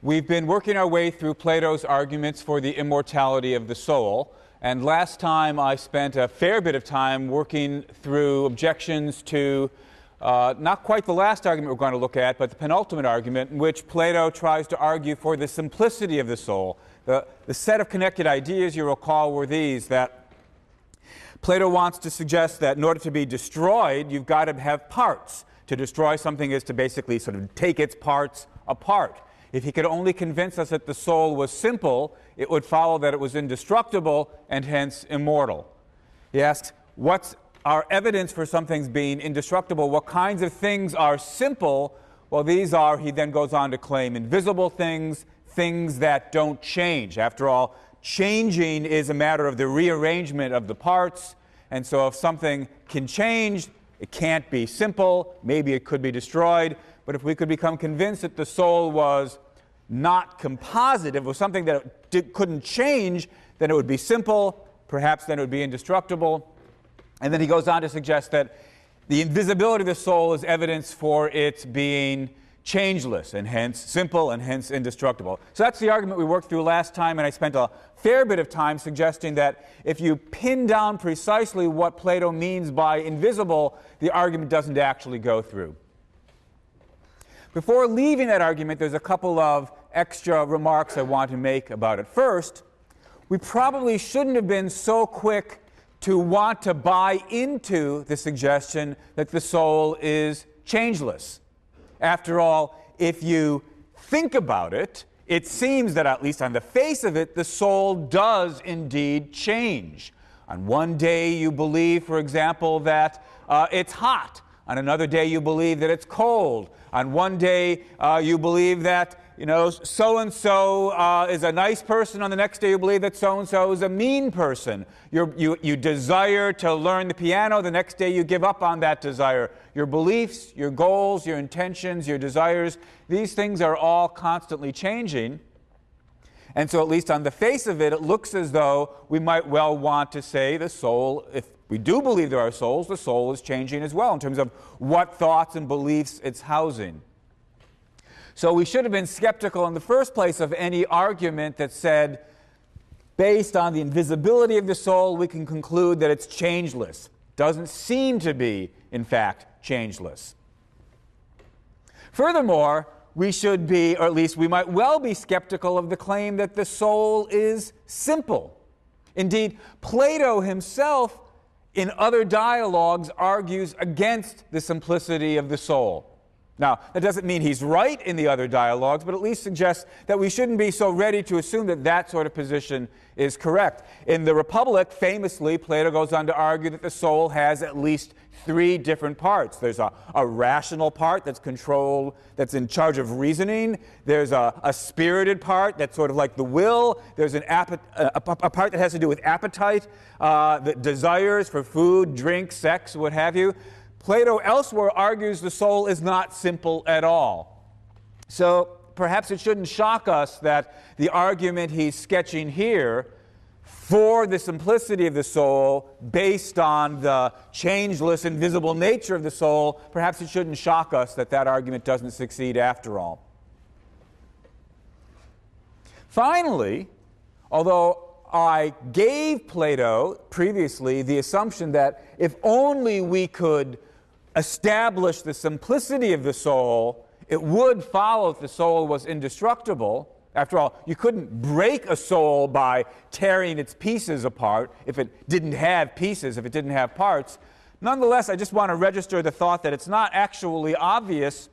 We've been working our way through Plato's arguments for the immortality of the soul, and last time I spent a fair bit of time working through objections to not quite the last argument we're going to look at, but the penultimate argument in which Plato tries to argue for the simplicity of the soul. The set of connected ideas, you recall, were these, that Plato wants to suggest that in order to be destroyed, you've got to have parts. To destroy something is to basically sort of take its parts apart. If he could only convince us that the soul was simple, it would follow that it was indestructible and hence immortal. He asks, what's our evidence for something's being indestructible? What kinds of things are simple? Well, these are, he then goes on to claim, invisible things, things that don't change. After all, changing is a matter of the rearrangement of the parts, and so if something can change, it can't be simple, maybe it could be destroyed. But if we could become convinced that the soul was not compositive, was something that couldn't change, then it would be simple, perhaps then it would be indestructible. And then he goes on to suggest that the invisibility of the soul is evidence for its being changeless, and hence simple, and hence indestructible. So that's the argument we worked through last time, and I spent a fair bit of time suggesting that if you pin down precisely what Plato means by invisible, the argument doesn't actually go through. Before leaving that argument, there's a couple of extra remarks I want to make about it. First, we probably shouldn't have been so quick to want to buy into the suggestion that the soul is changeless. After all, if you think about it, it seems that at least on the face of it, the soul does indeed change. On one day you believe, for example, that it's hot. On another day you believe that it's cold. On one day you believe that, so-and-so is a nice person. On the next day you believe that so-and-so is a mean person. You desire to learn the piano. The next day you give up on that desire. Your beliefs, your goals, your intentions, your desires, these things are all constantly changing. And so at least on the face of it, it looks as though we might well want to say the soul, if we do believe there are souls, the soul is changing as well in terms of what thoughts and beliefs it's housing. So we should have been skeptical in the first place of any argument that said, based on the invisibility of the soul, we can conclude that it's changeless. Doesn't seem to be, in fact, changeless. Furthermore, we should be, or at least we might well be skeptical of the claim that the soul is simple. Indeed, Plato himself, in other dialogues, argues against the simplicity of the soul. Now, that doesn't mean he's right in the other dialogues, but at least suggests that we shouldn't be so ready to assume that that sort of position is correct. In the Republic, famously, Plato goes on to argue that the soul has at least three different parts. There's a rational part that's controlled, that's in charge of reasoning. There's a spirited part that's sort of like the will. There's a part that has to do with appetite, the desires for food, drink, sex, what have you. Plato elsewhere argues the soul is not simple at all. So perhaps it shouldn't shock us that the argument he's sketching here for the simplicity of the soul, based on the changeless, invisible nature of the soul, perhaps it shouldn't shock us that that argument doesn't succeed after all. Finally, although I gave Plato previously the assumption that if only we could establish the simplicity of the soul, it would follow if the soul was indestructible. After all, you couldn't break a soul by tearing its pieces apart if it didn't have pieces, if it didn't have parts. Nonetheless, I just want to register the thought that it's not actually obvious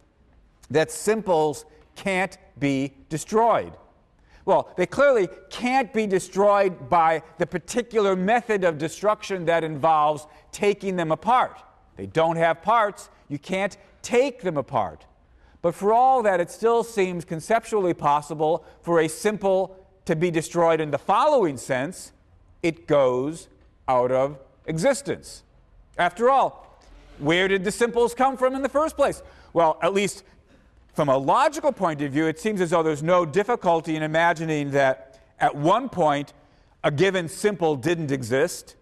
that simples can't be destroyed. Well, they clearly can't be destroyed by the particular method of destruction that involves taking them apart. They don't have parts. You can't take them apart. But for all that, it still seems conceptually possible for a simple to be destroyed in the following sense: it goes out of existence. After all, where did the simples come from in the first place? Well, at least from a logical point of view, it seems as though there's no difficulty in imagining that at one point a given simple didn't exist,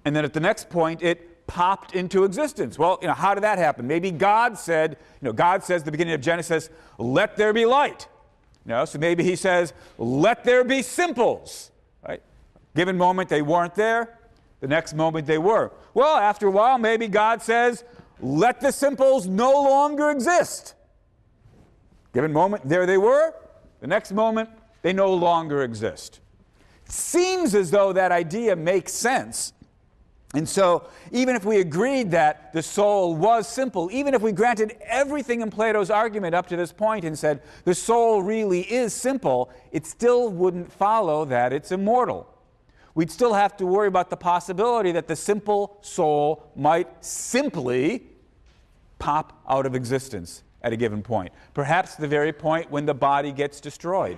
and then at the next point it popped into existence. Well, how did that happen? Maybe God said, God says at the beginning of Genesis, "Let there be light." So maybe he says, let there be simples. Right? Given moment they weren't there, the next moment they were. Well, after a while, maybe God says, let the simples no longer exist. Given moment, there they were. The next moment, they no longer exist. Seems as though that idea makes sense. And so, even if we agreed that the soul was simple, even if we granted everything in Plato's argument up to this point and said the soul really is simple, it still wouldn't follow that it's immortal. We'd still have to worry about the possibility that the simple soul might simply pop out of existence at a given point, perhaps the very point when the body gets destroyed.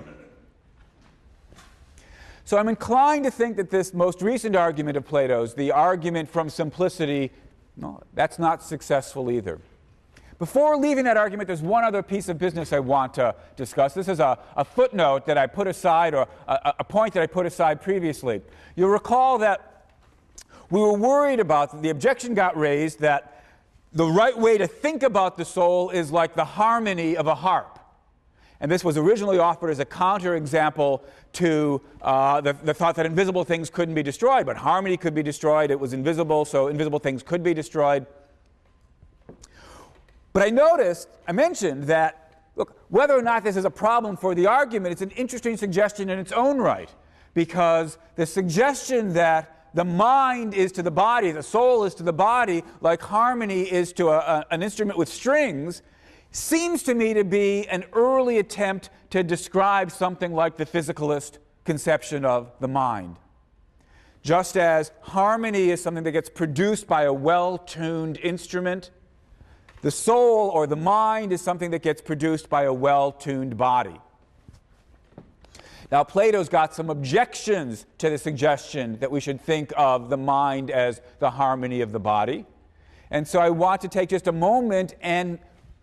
So I'm inclined to think that this most recent argument of Plato's, the argument from simplicity, no, that's not successful either. Before leaving that argument, there's one other piece of business I want to discuss. This is a footnote that I put aside, or a point that I put aside previously. You'll recall that we were worried about, the objection got raised that the right way to think about the soul is like the harmony of a harp. And this was originally offered as a counterexample to the thought that invisible things couldn't be destroyed, but harmony could be destroyed. It was invisible, so invisible things could be destroyed. But I mentioned that, look, whether or not this is a problem for the argument, it's an interesting suggestion in its own right, because the suggestion that the mind is to the body, the soul is to the body, like harmony is to an instrument with strings, seems to me to be an early attempt to describe something like the physicalist conception of the mind. Just as harmony is something that gets produced by a well-tuned instrument, the soul or the mind is something that gets produced by a well-tuned body. Now, Plato's got some objections to the suggestion that we should think of the mind as the harmony of the body. And so I want to take just a moment and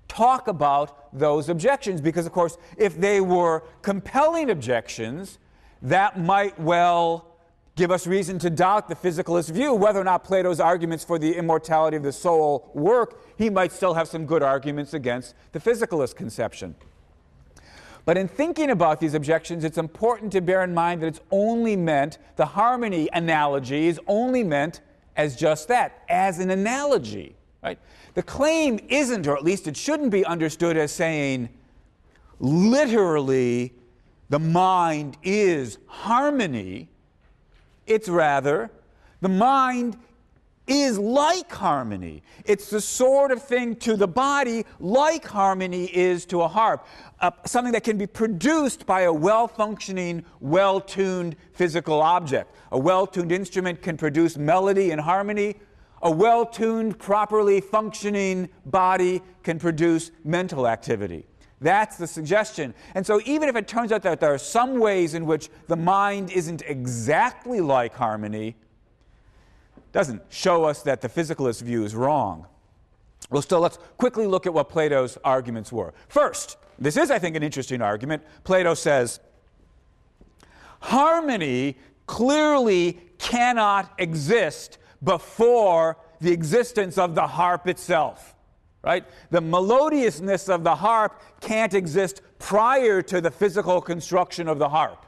talk about those objections, because, of course, if they were compelling objections, that might well give us reason to doubt the physicalist view. Whether or not Plato's arguments for the immortality of the soul work, he might still have some good arguments against the physicalist conception. But in thinking about these objections, it's important to bear in mind that it's only meant, the harmony analogy is only meant as just that, as an analogy. Right? The claim isn't, or at least it shouldn't be understood as saying, literally, the mind is harmony. It's rather, the mind is like harmony. It's the sort of thing to the body like harmony is to a harp. Something that can be produced by a well-functioning, well-tuned physical object. A well-tuned instrument can produce melody and harmony. A well-tuned, properly functioning body can produce mental activity. That's the suggestion. And so even if it turns out that there are some ways in which the mind isn't exactly like harmony, doesn't show us that the physicalist view is wrong. Well, still, let's quickly look at what Plato's arguments were. First, this is, I think, an interesting argument. Plato says, harmony clearly cannot exist before the existence of the harp itself. Right? The melodiousness of the harp can't exist prior to the physical construction of the harp.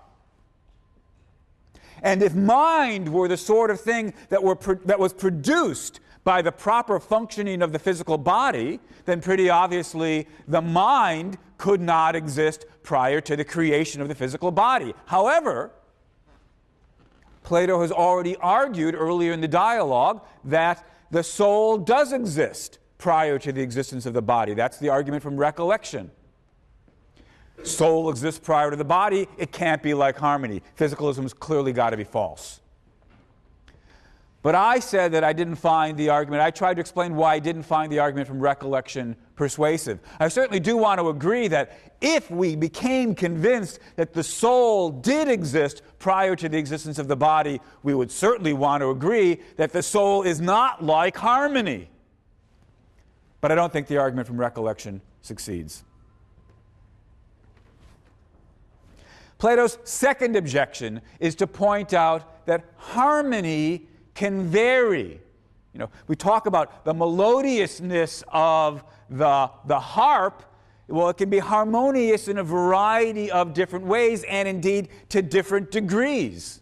And if mind were the sort of thing that was produced by the proper functioning of the physical body, then pretty obviously the mind could not exist prior to the creation of the physical body. However, Plato has already argued earlier in the dialogue that the soul does exist prior to the existence of the body. That's the argument from recollection. Soul exists prior to the body. It can't be like harmony. Physicalism's clearly got to be false. But I said that I didn't find the argument. I tried to explain why I didn't find the argument from recollection persuasive. I certainly do want to agree that if we became convinced that the soul did exist prior to the existence of the body, we would certainly want to agree that the soul is not like harmony. But I don't think the argument from recollection succeeds. Plato's second objection is to point out that harmony can vary. We talk about the melodiousness of the harp Well, it can be harmonious in a variety of different ways and indeed to different degrees.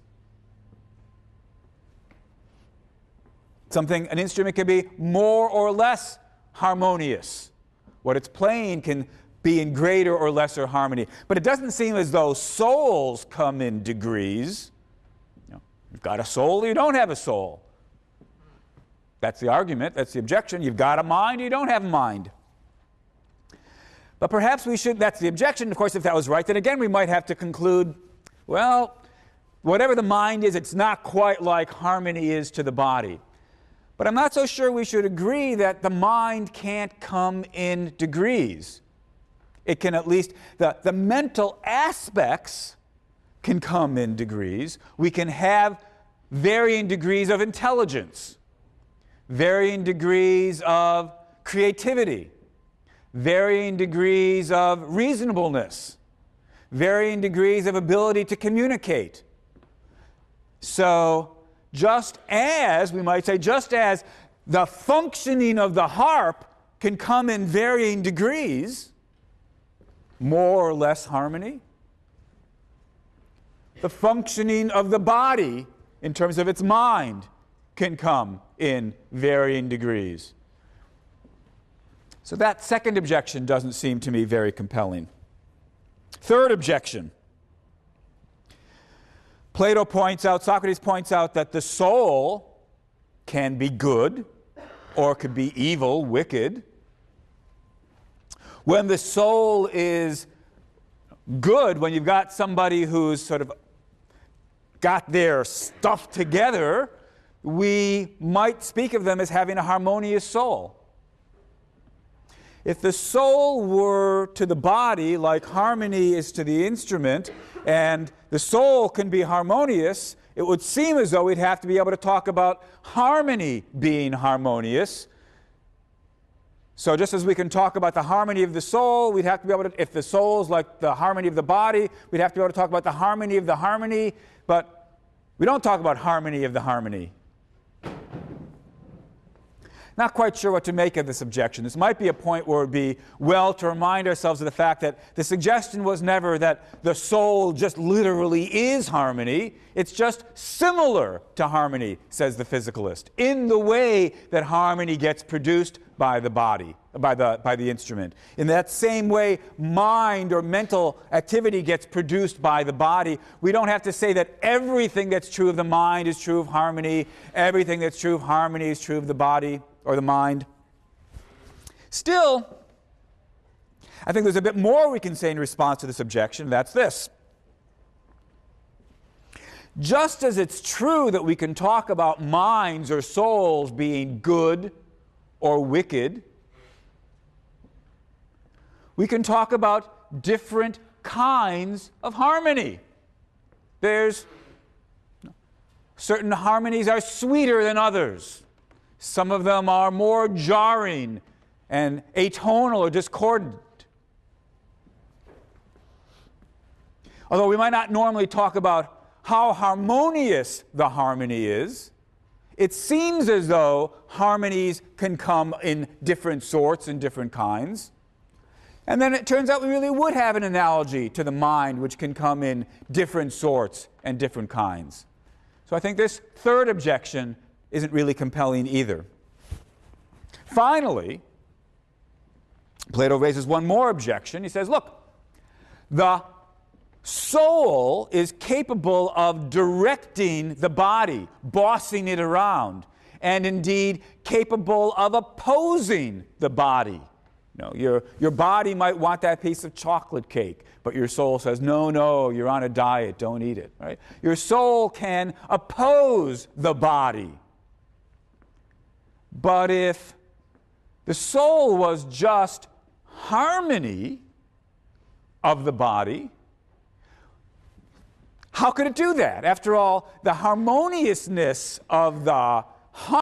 An instrument can be more or less harmonious. What it's playing can be in greater or lesser harmony. But it doesn't seem as though souls come in degrees. You've got a soul, you don't have a soul. That's the argument, that's the objection. You've got a mind, you don't have a mind. But perhaps that's the objection. Of course, if that was right, then again we might have to conclude, well, whatever the mind is, it's not quite like harmony is to the body. But I'm not so sure we should agree that the mind can't come in degrees. It can at least, the mental aspects can come in degrees. We can have varying degrees of intelligence, varying degrees of creativity, varying degrees of reasonableness, varying degrees of ability to communicate. So, just as the functioning of the harp can come in varying degrees, more or less harmony, the functioning of the body in terms of its mind can come in varying degrees. So that second objection doesn't seem to me very compelling. Third objection. Socrates points out that the soul can be good or could be evil, wicked. When the soul is good, when you've got somebody who's sort of got their stuff together, we might speak of them as having a harmonious soul. If the soul were to the body like harmony is to the instrument, and the soul can be harmonious, it would seem as though we'd have to be able to talk about harmony being harmonious. So just as we can talk about the harmony of the soul, we'd have to be able to, if the soul's like the harmony of the body, we'd have to be able to talk about the harmony of the harmony, but we don't talk about harmony of the harmony. Not quite sure what to make of this objection. This might be a point where it would be well to remind ourselves of the fact that the suggestion was never that the soul just literally is harmony. It's just similar to harmony, says the physicalist, in the way that harmony gets produced by the body, by the instrument. In that same way, mind or mental activity gets produced by the body. We don't have to say that everything that's true of the mind is true of harmony, everything that's true of harmony is true of the body or the mind. Still, I think there's a bit more we can say in response to this objection. That's this. Just as it's true that we can talk about minds or souls being good or wicked, we can talk about different kinds of harmony. There's certain harmonies are sweeter than others. Some of them are more jarring and atonal or discordant. Although we might not normally talk about how harmonious the harmony is, it seems as though harmonies can come in different sorts and different kinds. And then it turns out we really would have an analogy to the mind which can come in different sorts and different kinds. So I think this third objection isn't really compelling either. Finally, Plato raises one more objection. He says, look, the soul is capable of directing the body, bossing it around, and indeed capable of opposing the body. Your body might want that piece of chocolate cake, but your soul says, no, you're on a diet, don't eat it. Right? Your soul can oppose the body. But if the soul was just harmony of the body, how could it do that? After all, the harmoniousness of the